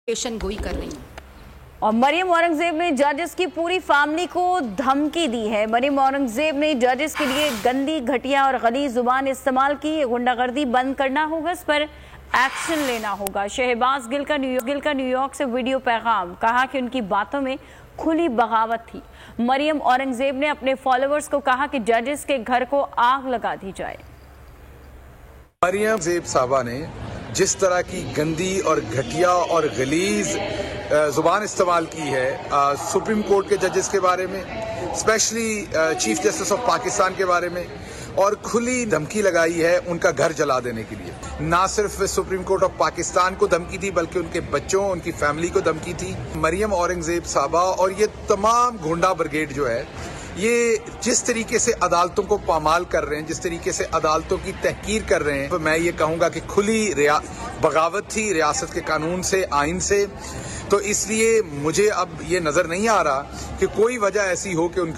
पेशन गोई कर रही हैं। और मरियम औरंगजेब ने जजेस की पूरी फैमिली को धमकी दी है। मरियम औरंगजेब ने जजेस के लिए गंदी, घटिया और गलीज जुबान इस्तेमाल की। गुंडागर्दी बंद करना होगा, इस पर एक्शन लेना होगा। शहबाज गिल का न्यूयॉर्क से वीडियो पैगाम, कहा कि उनकी बातों में खुली बगावत थी। मरियम औरंगजेब ने अपने फॉलोअर्स को कहा कि जजेस के घर को आग लगा दी जाए। मरियम औरंगजेब साहबा ने जिस तरह की गंदी और घटिया और गलीज जुबान इस्तेमाल की है सुप्रीम कोर्ट के जजेस के बारे में, specially chief justice of Pakistan के बारे में, और खुली धमकी लगाई है उनका घर जला देने के लिए। ना सिर्फ सुप्रीम कोर्ट ऑफ पाकिस्तान को धमकी दी, बल्कि उनके बच्चों, उनकी फैमिली को धमकी थी। मरियम औरंगजेब साहबा और ये तमाम गुंडा ब्रिगेड जो है, ये जिस तरीके से अदालतों को पामाल कर रहे हैं, जिस तरीके से अदालतों की तहकीर कर रहे हैं, तो मैं ये कहूँगा कि खुली बगावत थी रियासत के कानून से, आइन से। तो इसलिए मुझे अब ये नज़र नहीं आ रहा कि कोई वजह ऐसी हो कि उनके